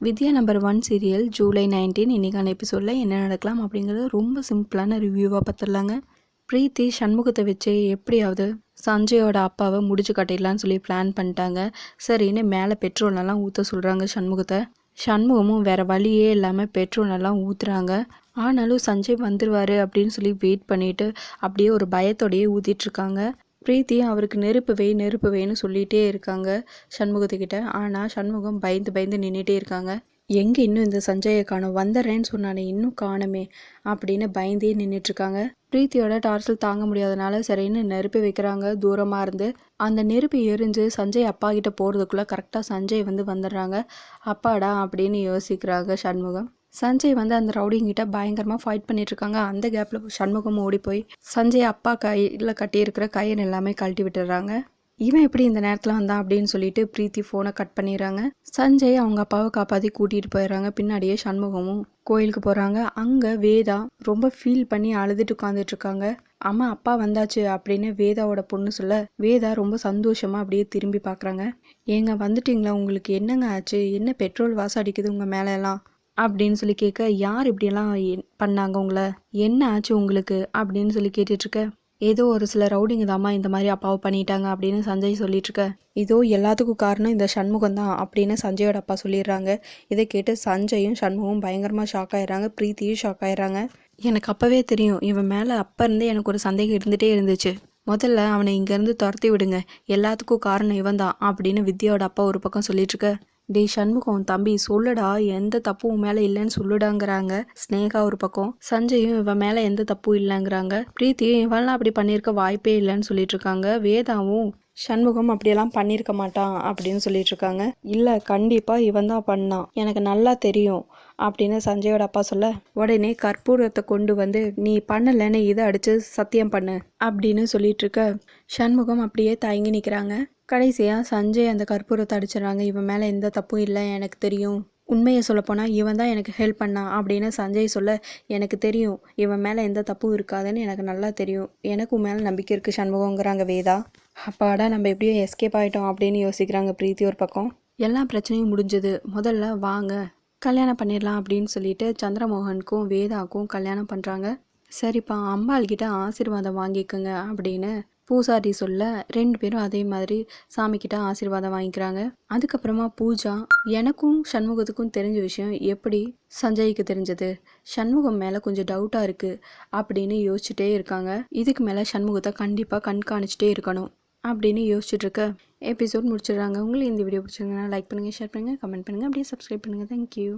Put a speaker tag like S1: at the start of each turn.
S1: வித்யா number 1 serial July 19 இன்றைக்கான எபிசோடில் என்ன நடக்கலாம் அப்படிங்கிறது ரொம்ப சிம்பிளான ரிவ்யூவாக பார்த்துடலாங்க. பிரீத்தி சண்முகத்தை வச்சு எப்படியாவது சஞ்சயோட அப்பாவை முடிச்சு கட்டிடலான்னு சொல்லி பிளான் பண்ணிட்டாங்க. சரின்னு மேலே பெட்ரோலெல்லாம் ஊற்ற சொல்கிறாங்க சண்முகத்தை. சண்முகமும் வேறு வழியே இல்லாமல் பெட்ரோலெல்லாம் ஊற்றுறாங்க. ஆனாலும் சஞ்சய் வந்துடுவார் அப்படின்னு சொல்லி வெயிட் பண்ணிவிட்டு அப்படியே ஒரு பயத்தோடையே ஊற்றிட்டுருக்காங்க. பிரீத்தி அவருக்கு நெருப்பு வேன்னு சொல்லிகிட்டே இருக்காங்க சண்முகத்துக்கிட்ட. ஆனால் சண்முகம் பயந்து நின்றுட்டே இருக்காங்க. எங்கே இன்னும் இந்த சஞ்சயை காணோம், வந்துடுறேன்னு சொன்னானே இன்னும் காணுமே அப்படின்னு பயந்தே நின்றுட்டுருக்காங்க. பிரீத்தியோட டார்ச்சல் தாங்க முடியாதனால சரின்னு நெருப்பு வைக்கிறாங்க தூரமாக இருந்து. அந்த நெருப்பு எரிஞ்சு சஞ்சய் அப்பா கிட்ட போகிறதுக்குள்ளே கரெக்டாக சஞ்சய் வந்துடுறாங்க. அப்பாடா அப்படின்னு யோசிக்கிறாங்க சண்முகம். சஞ்சய் அந்த ரவுடிங்கிட்ட பயங்கரமாக ஃபைட் பண்ணிகிட்ருக்காங்க. அந்த கேப்பில் சண்முகம் ஓடி போய் சஞ்சய் அப்பா கையில் கட்டியிருக்கிற கயிறு எல்லாமே கழட்டி விட்டுடுறாங்க. இவன் எப்படி இந்த நேரத்தில் வந்தான் அப்படின்னு சொல்லிட்டு பிரீத்தி ஃபோனை கட் பண்ணிடுறாங்க. சஞ்சய் அவங்க அப்பாவை காப்பாற்றி கூட்டிகிட்டு போயிடுறாங்க. பின்னாடியே சண்முகமும் கோயிலுக்கு போகிறாங்க. அங்கே வேதா ரொம்ப ஃபீல் பண்ணி அழுதுட்டு உட்காந்துட்ருக்காங்க. அம்மா அப்பா வந்தாச்சு அப்படின்னு வேதாவோட பொண்ணு சொல்ல வேதா ரொம்ப சந்தோஷமாக அப்படியே திரும்பி பார்க்குறாங்க. ஏங்க வந்துட்டிங்களா, உங்களுக்கு என்னங்க ஆச்சு, என்ன பெட்ரோல் வாசம் அடிக்குது உங்கள் மேலெல்லாம் அப்படின்னு சொல்லி கேட்க, யார் இப்படியெல்லாம் பண்ணாங்க உங்களை, என்ன ஆச்சு உங்களுக்கு அப்படின்னு சொல்லி கேட்டுட்ருக்க. ஏதோ ஒரு சில ரவுடிங்க தாம்மா இந்த மாதிரி அப்பாவை பண்ணிட்டாங்க அப்படின்னு சஞ்சய் சொல்லிட்டுருக்க. இதோ எல்லாத்துக்கும் காரணம் இந்த சண்முகம் தான் அப்படின்னு சஞ்சயோட அப்பா சொல்லிடுறாங்க. இதை கேட்டு சஞ்சயும் சண்முகம் பயங்கரமாக ஷாக் ஆயிடுறாங்க. பிரீத்தியும் ஷாக் ஆயிடுறாங்க. எனக்கு அப்போவே தெரியும், இவன் மேலே அப்போ இருந்தே எனக்கு ஒரு சந்தேகம் இருந்துகிட்டே இருந்துச்சு. முதல்ல அவனை இங்கேருந்து துரத்தி விடுங்க, எல்லாத்துக்கும் காரணம் இவன் தான் அப்படின்னு வித்யாவோட அப்பா ஒரு பக்கம் சொல்லிட்டுருக்க. டே சண்முகம் தம்பி சொல்லுடா, எந்த தப்பும் மேலே இல்லைன்னு சொல்லுடாங்கிறாங்க ஸ்னேகா ஒரு பக்கம். சஞ்சயும் இவன் மேலே எந்த தப்பும் இல்லைங்கிறாங்க. பிரீத்தியும் இவன்லாம் அப்படி பண்ணியிருக்க வாய்ப்பே இல்லைன்னு சொல்லிட்டு இருக்காங்க. வேதாவும் சண்முகம் அப்படியெல்லாம் பண்ணியிருக்க மாட்டான் அப்படின்னு சொல்லிட்டு இருக்காங்க. இல்லை கண்டிப்பாக இவன் தான் பண்ணான், எனக்கு நல்லா தெரியும் அப்படின்னு சஞ்சயோட அப்பா சொல்ல, உடனே கற்பூரத்தை கொண்டு நீ பண்ணலைன்னு இதை அடித்து சத்தியம் பண்ணு அப்படின்னு சொல்லிட்டு இருக்க. சண்முகம் அப்படியே தயங்கி நிற்கிறாங்க. கடைசியாக சஞ்சய் அந்த கற்பூரத்தை அடிச்சிடறாங்க. இவன் மேலே எந்த தப்பும் இல்லை, எனக்கு தெரியும், உண்மையை சொல்லப்போனால் இவன் தான் எனக்கு ஹெல்ப் பண்ணான் அப்படின்னு சஞ்சய் சொல்ல, எனக்கு தெரியும் இவன் மேலே எந்த தப்பும் இருக்காதுன்னு எனக்கு நல்லா தெரியும், எனக்கும் மேலே நம்பிக்கை இருக்குது சண்முகங்கிறாங்க வேதா. அப்பாடா நம்ம எப்படியோ எஸ்கேப் ஆகிட்டோம் அப்படின்னு யோசிக்கிறாங்க பிரீத்தி ஒரு பக்கம். எல்லா பிரச்சனையும் முடிஞ்சது, முதல்ல வாங்க கல்யாணம் பண்ணிடலாம் அப்படின்னு சொல்லிட்டு சந்திரமோகனுக்கும் வேதாவுக்கும் கல்யாணம் பண்ணுறாங்க. சரிப்பா அம்பாள்கிட்ட ஆசீர்வாதம் வாங்கிக்கோங்க அப்படின்னு பூசாரி சொல்ல 2 பேரும் அதே மாதிரி சாமிக்கிட்ட ஆசீர்வாதம் வாங்கிக்கிறாங்க. அதுக்கப்புறமா பூஜா, எனக்கும் சண்முகத்துக்கும் தெரிஞ்ச விஷயம் எப்படி சஞ்சய்க்கு தெரிஞ்சது, சண்முகம் மேலே கொஞ்சம் டவுட்டாக இருக்குது அப்படின்னு யோசிச்சுட்டே இருக்காங்க. இதுக்கு மேலே சண்முகத்தை கண்டிப்பாக கண்காணிச்சிட்டே இருக்கணும் அப்படின்னு யோசிச்சுட்டு இருக்க எபிசோட் முடிச்சிடுறாங்க. உங்களுக்கு இந்த வீடியோ பிடிச்சிருங்கன்னா லைக் பண்ணுங்கள், ஷேர் பண்ணுங்கள், கமெண்ட் பண்ணுங்கள், அப்படியே சப்ஸ்கிரைப் பண்ணுங்கள். தேங்க்யூ.